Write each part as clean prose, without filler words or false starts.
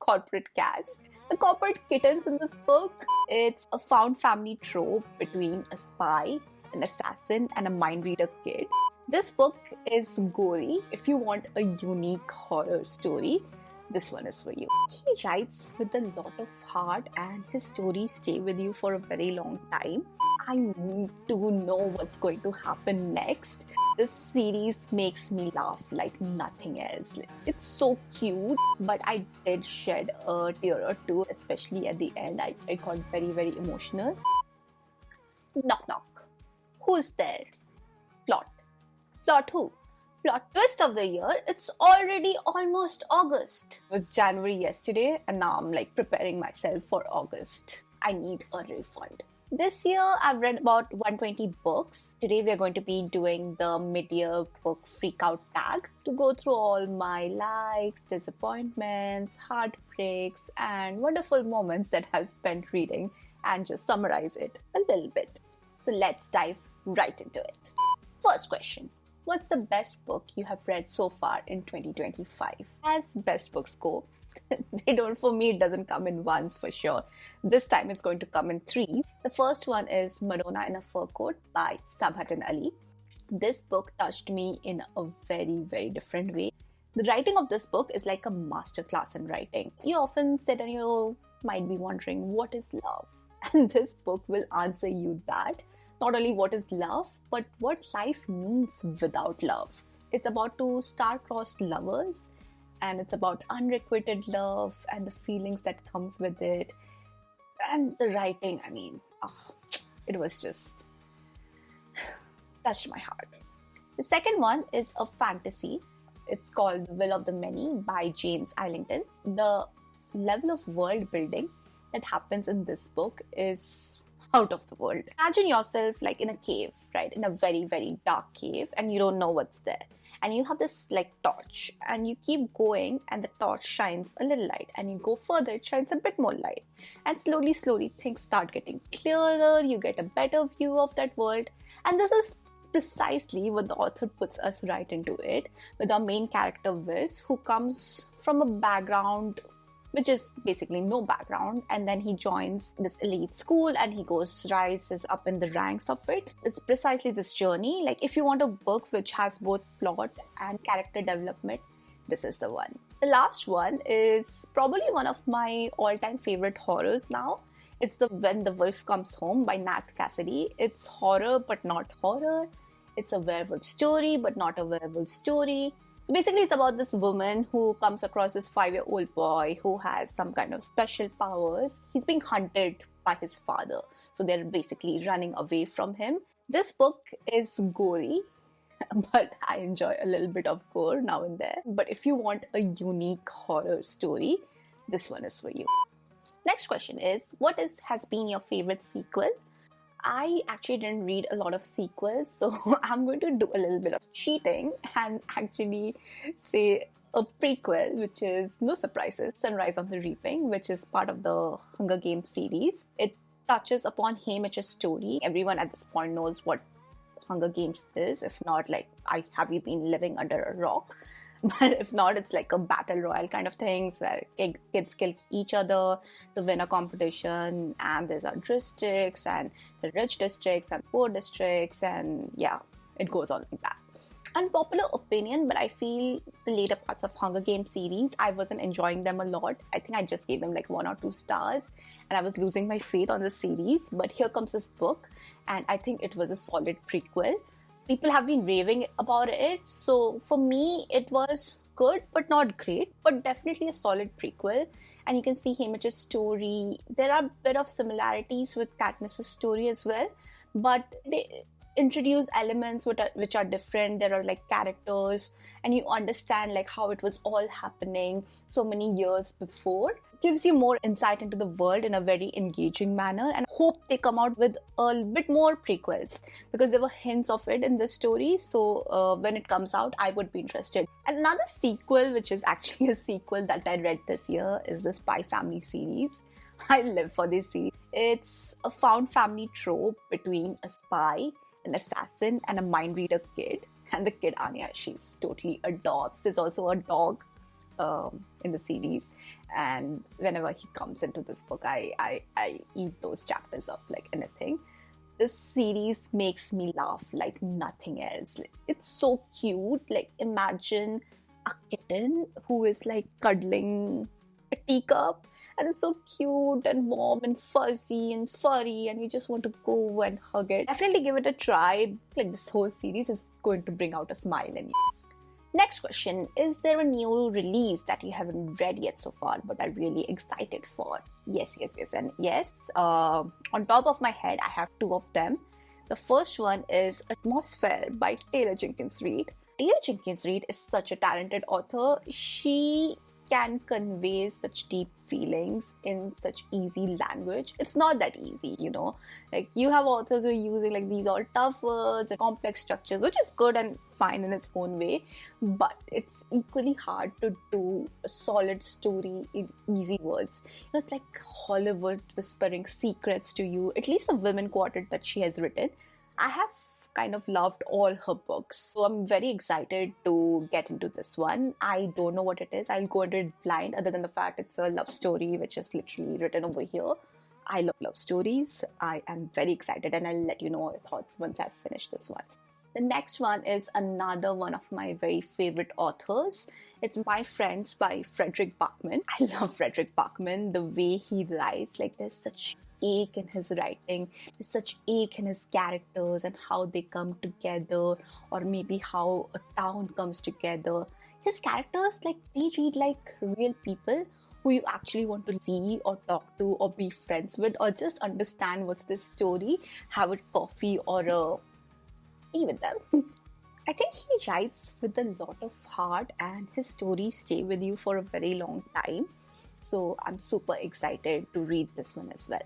corporate cats. The corporate kittens in this book, it's a found family trope between a spy, an assassin, and a mind reader kid. This book is gory. If you want a unique horror story, this one is for you. He writes with a lot of heart and his stories stay with you for a very long time. I need to know what's going to happen next. This series makes me laugh like nothing else. It's so cute, but I did shed a tear or two, especially at the end. I got very, very emotional. Knock knock. Who's there? Plot. Plot who? Plot twist of the year, it's already almost August. It was January yesterday and now I'm like preparing myself for August. I need a refund. This year I've read about 120 books. Today we're going to be doing the mid-year book Freakout tag to go through all my likes, disappointments, heartbreaks and wonderful moments that I've spent reading and just summarize it a little bit. So let's dive right into it. First question. What's the best book you have read so far in 2025? As best books go, for me, it doesn't come in ones for sure. This time it's going to come in three. The first one is Madonna in a Fur Coat by Sabhat Ali. This book touched me in a very, very different way. The writing of this book is like a masterclass in writing. You often sit and you might be wondering, what is love? And this book will answer you that. Not only what is love, but what life means without love. It's about two star-crossed lovers, and it's about unrequited love and the feelings that comes with it. And the writing, it was just touched my heart. The second one is a fantasy. It's called The Will of the Many by James Islington. The level of world building that happens in this book is out of the world. Imagine yourself like in a cave, right? In a very, very dark cave and you don't know what's there. And you have this like torch and you keep going and the torch shines a little light and you go further, it shines a bit more light. And slowly, slowly things start getting clearer. You get a better view of that world. And this is precisely what the author puts us right into it with our main character Viz, who comes from a background which is basically no background, and then he joins this elite school and he rises up in the ranks of it. It's precisely this journey. Like if you want a book which has both plot and character development, this is the one. The last one is probably one of my all-time favorite horrors now. It's the When the Wolf Comes Home by Nat Cassidy. It's horror but not horror. It's a werewolf story but not a werewolf story. So basically, it's about this woman who comes across this 5-year-old boy who has some kind of special powers. He's being hunted by his father. So they're basically running away from him. This book is gory, but I enjoy a little bit of gore now and then. But if you want a unique horror story, this one is for you. Next question is, what has been your favorite sequel? I actually didn't read a lot of sequels, so I'm going to do a little bit of cheating and actually say a prequel, which is no surprises, Sunrise on the Reaping, which is part of the Hunger Games series. It touches upon Haymitch's story. Everyone at this point knows what Hunger Games is. If not, have you been living under a rock? But if not, it's like a battle royale kind of things where kids kill each other to win a competition, and there's our districts and the rich districts and poor districts, and yeah, it goes on like that. Unpopular opinion, but I feel the later parts of Hunger Games series, I wasn't enjoying them a lot. I think I just gave them like 1 or 2 stars and I was losing my faith on the series. But here comes this book and I think it was a solid prequel. People have been raving about it, so for me it was good but not great, but definitely a solid prequel. And you can see Haymitch's story. There are a bit of similarities with Katniss's story as well, but they introduce elements which are different. There are like characters and you understand like how it was all happening so many years before. Gives you more insight into the world in a very engaging manner, and hope they come out with a bit more prequels because there were hints of it in the story. So when it comes out, I would be interested. And another sequel, which is actually a sequel that I read this year, is the Spy Family series. I live for this series. It's a found family trope between a spy, an assassin, and a mind reader kid. And the kid Anya, she's totally adorable. There's also a dog. in the series, and whenever he comes into this book, I eat those chapters up like anything. This series makes me laugh like nothing else. Like, it's so cute. Like, imagine a kitten who is like cuddling a teacup, and it's so cute and warm and fuzzy and furry, and you just want to go and hug it. Definitely give it a try. Like, this whole series is going to bring out a smile in you. Next question, is there a new release that you haven't read yet so far but are really excited for? Yes, and yes. On top of my head, I have two of them. The first one is Atmosphere by Taylor Jenkins Reid. Taylor Jenkins Reid is such a talented author. She can convey such deep feelings in such easy language. It's not that easy, you know. Like, you have authors who are using like these all tough words and complex structures, which is good and fine in its own way, but it's equally hard to do a solid story in easy words. You know, it's like Hollywood whispering secrets to you. At least the women quartet that she has written, I have kind of loved all her books. So I'm very excited to get into this one. I don't know what it is. I'll go into it blind, other than the fact it's a love story, which is literally written over here. I love love stories. I am very excited, and I'll let you know my thoughts once I've finished this one. The next one is another one of my very favorite authors. It's My Friends by Frederick Bachman. I love Frederick Bachman, the way he writes. Like, there's such ache in his writing, there's such ache in his characters and how they come together, or maybe how a town comes together. His characters, like, they read like real people who you actually want to see or talk to or be friends with, or just understand what's this story, have a coffee or a tea with them. I think he writes with a lot of heart, and his stories stay with you for a very long time. So I'm super excited to read this one as well.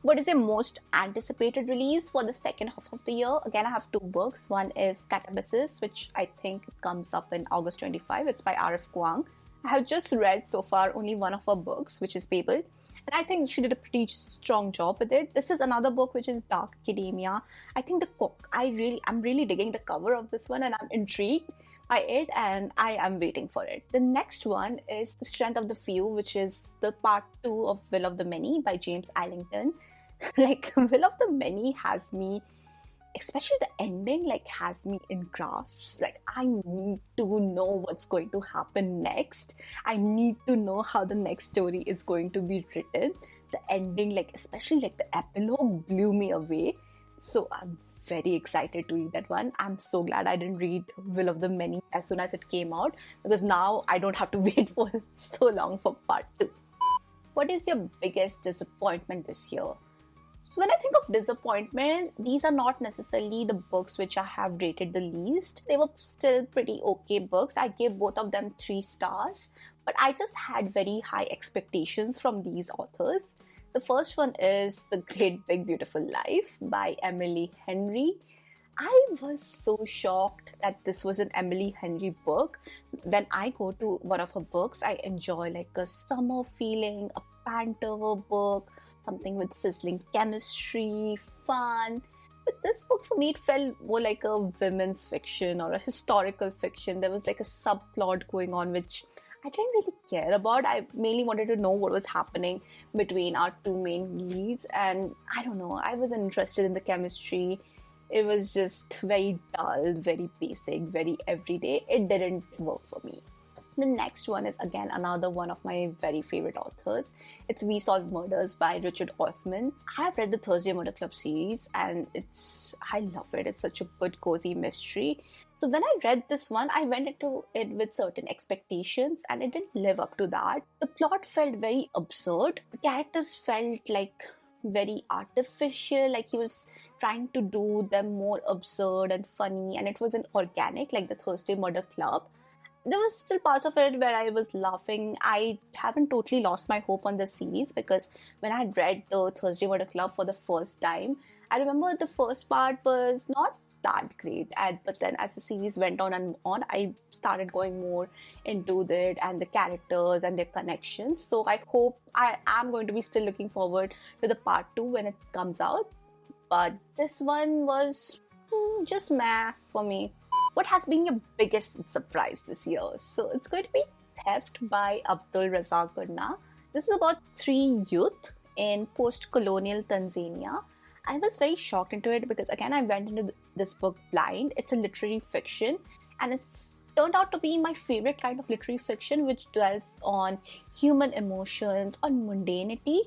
What is your most anticipated release for the second half of the year? Again, I have two books. One is Catabasis, which I think comes up in August 25. It's by R.F. Kuang. I have just read so far only one of her books, which is Babel, and I think she did a pretty strong job with it. This is another book which is Dark Academia. I think I'm really digging the cover of this one, and I'm intrigued by it, and I am waiting for it. The next one is The Strength of the Few, which is the part 2 of Will of the Many by James Allington. Like, Will of the Many has me, especially the ending, like, has me in grasps. Like, I need to know what's going to happen next. I need to know how the next story is going to be written. The ending, like, especially like the epilogue, blew me away. So I'm very excited to read that one. I'm so glad I didn't read Will of the Many as soon as it came out, because now I don't have to wait for so long for part 2. What is your biggest disappointment this year? So when I think of disappointment, these are not necessarily the books which I have rated the least. They were still pretty okay books. I gave both of them 3 stars, but I just had very high expectations from these authors. The first one is The Great Big Beautiful Life by Emily Henry. I was so shocked that this was an Emily Henry book. When I go to one of her books, I enjoy like a summer feeling, a banter book, something with sizzling chemistry, fun. But this book, for me, it felt more like a women's fiction or a historical fiction. There was like a subplot going on which I didn't really care about. I mainly wanted to know what was happening between our two main leads, and I don't know, I wasn't interested in the chemistry. It was just very dull, very basic, very everyday. It didn't work for me. The next one is again another one of my very favorite authors. It's We Solve Murders by Richard Osman. I have read the Thursday Murder Club series, and I love it. It's such a good cozy mystery. So when I read this one, I went into it with certain expectations, and it didn't live up to that. The plot felt very absurd. The characters felt like very artificial, like he was trying to do them more absurd and funny, and it wasn't organic like the Thursday Murder Club. There was still parts of it where I was laughing. I haven't totally lost my hope on this series, because when I had read the Thursday Murder Club for the first time, I remember the first part was not that great, but then as the series went on and on, I started going more into it and the characters and their connections. So I hope I am going to be still looking forward to the part 2 when it comes out. But this one was just meh for me. What has been your biggest surprise this year? So it's going to be Theft by Abdul Razak Gurna. This is about three youth in post-colonial Tanzania. I was very shocked into it because again I went into this book blind. It's a literary fiction and it's turned out to be my favorite kind of literary fiction, which dwells on human emotions, on mundanity,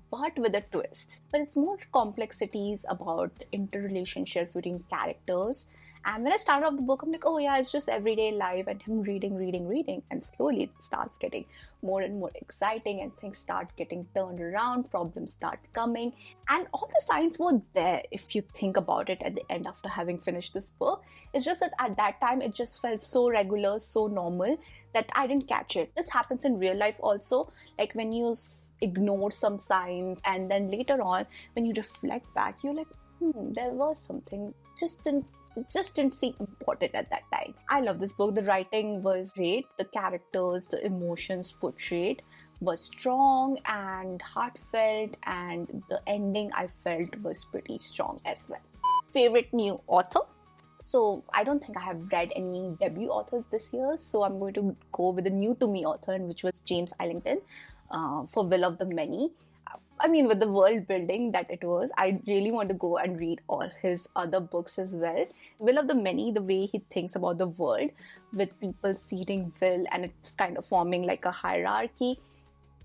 but with a twist. But it's more complexities about interrelationships between characters. And when I started off the book, I'm like, oh yeah, it's just everyday life and him reading. And slowly it starts getting more and more exciting and things start getting turned around, problems start coming. And all the signs were there if you think about it at the end after having finished this book. It's just that at that time, it just felt so regular, so normal that I didn't catch it. This happens in real life also, like when you ignore some signs and then later on, when you reflect back, you're like, there was something, just didn't seem important at that time. I love this book. The writing was great. The characters, the emotions portrayed was strong and heartfelt, and the ending I felt was pretty strong as well. Favorite new author? So I don't think I have read any debut authors this year, so I'm going to go with a new to me author, which was James Islington for Will of the Many. I mean, with the world building that it was, I really want to go and read all his other books as well. Will of the Many, the way he thinks about the world, with people seating will and it's kind of forming like a hierarchy.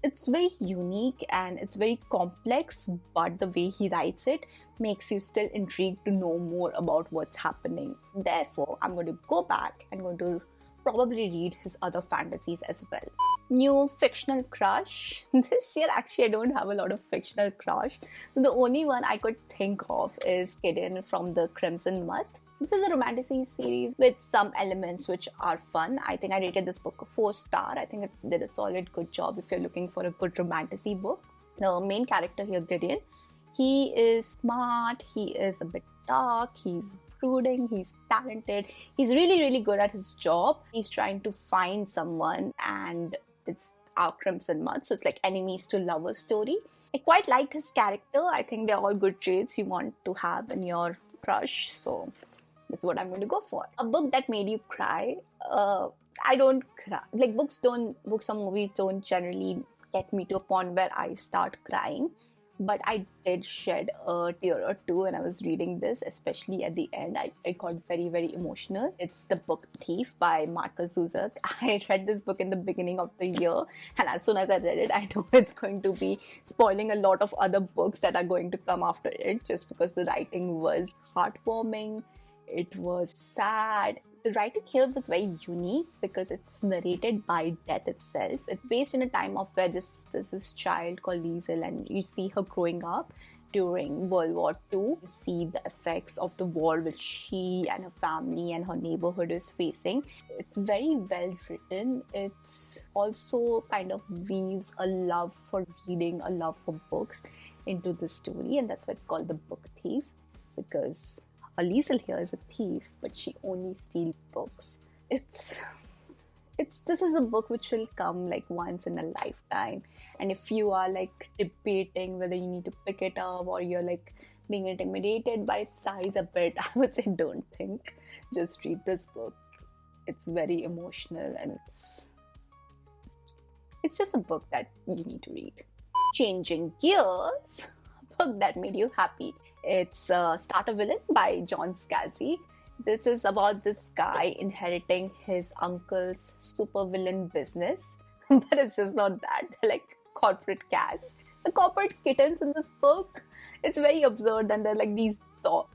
It's very unique and it's very complex, but the way he writes it makes you still intrigued to know more about what's happening. Therefore, I'm going to go back and going to probably read his other fantasies as well. New fictional crush. This year actually I don't have a lot of fictional crush. The only one I could think of is Gideon from the Crimson Month. This is a romanticy series with some elements which are fun. I think I rated this book a 4-star. I think it did a solid good job if you're looking for a good romanticy book. The main character here, Gideon, he is smart, he is a bit dark, he's brooding, he's talented, he's really good at his job. He's trying to find someone and it's our Crimson Month, so it's like enemies to lovers story. I quite liked his character. I think they're all good traits you want to have in your crush, so this is what I'm going to go for. A book that made you cry. I don't cry. Like books or movies don't generally get me to a point where I start crying. But I did shed a tear or two when I was reading this, especially at the end. I got very emotional. It's The Book Thief by Markus Zusak. I read this book in the beginning of the year, and as soon as I read it, I know it's going to be spoiling a lot of other books that are going to come after it, just because the writing was heartwarming, it was sad. The writing here was very unique because it's narrated by death itself. It's based in a time of where there's this child called Liesel, and you see her growing up during World War II. You see the effects of the war which she and her family and her neighborhood is facing. It's very well written. It's also kind of weaves a love for reading, a love for books into the story, and that's why it's called The Book Thief, because Liesel here is a thief, but she only steals books. This is a book which will come like once in a lifetime, and if you are like debating whether you need to pick it up or you're like being intimidated by its size a bit, I would say don't think. Just read this book. It's very emotional and it's just a book that you need to read. Changing gears. Book that made you happy. It's Start a Villain by John Scalzi. This is about this guy inheriting his uncle's supervillain business, but it's just not that. They're like corporate cats. The corporate kittens in this book, it's very absurd, and they're like these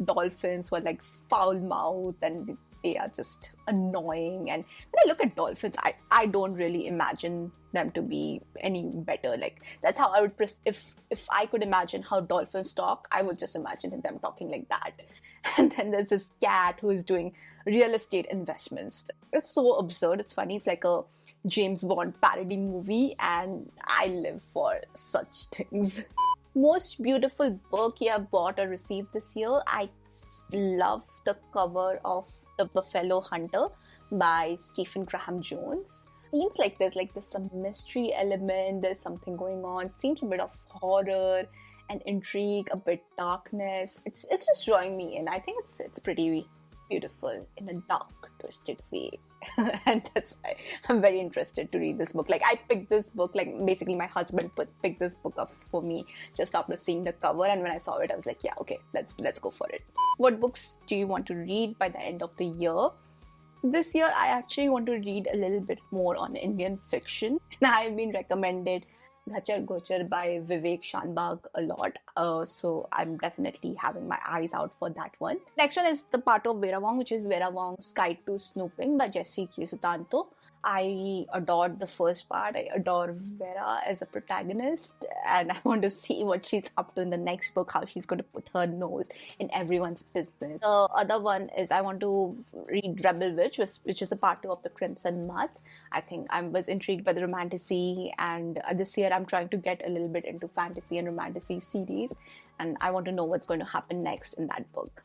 dolphins who are like foul mouthed and they are just annoying. And when I look at dolphins, I don't really imagine them to be any better. Like that's how I would if I could imagine how dolphins talk, I would just imagine them talking like that. And then there's this cat who is doing real estate investments. It's so absurd. It's funny. It's like a James Bond parody movie, and I live for such things. Most beautiful book you have bought or received this year. I love the cover of The Buffalo Hunter by Stephen Graham Jones. Seems like there's some mystery element, there's something going on. Seems a bit of horror and intrigue, a bit darkness. It's just drawing me in. I think it's pretty beautiful in a dark, twisted way. And that's why I'm very interested to read this book. Like, I picked this book, like basically my husband picked this book up for me just after seeing the cover, and when I saw it I was like, yeah, okay, let's go for it. What books do you want to read by the end of the year? This year I actually want to read a little bit more on Indian fiction, and I've been recommended Ghachar Gochar by Vivek Shanbhag a lot, so I'm definitely having my eyes out for that one. Next one is the part of Vera Wong, which is Vera Wong's Guide to Snooping by Jessie Kisutanto. I adored the first part. I adore Vera as a protagonist, and I want to see what she's up to in the next book, how she's going to put her nose in everyone's business. The other one is I want to read Rebel Witch, which is a part 2 of the Crimson Month. I think I was intrigued by the romantasy, and this year I'm trying to get a little bit into fantasy and romantasy series, and I want to know what's going to happen next in that book.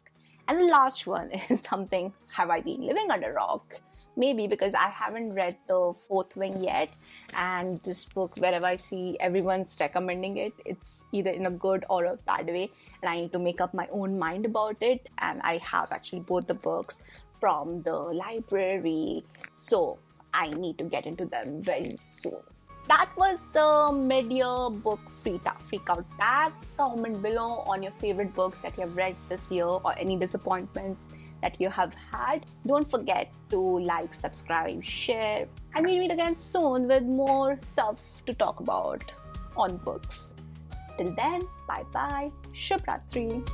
And the last one is something, have I been living under a rock? Maybe, because I haven't read the Fourth Wing yet, and this book, wherever I see everyone's recommending it, it's either in a good or a bad way, and I need to make up my own mind about it. And I have actually both the books from the library, so I need to get into them very soon. That was the mid-year book Freakout tag. Comment below on your favorite books that you have read this year, or any disappointments that you have had. Don't forget to like, subscribe, share, and we'll meet again soon with more stuff to talk about on books. Till then, bye bye, Shubh Ratri.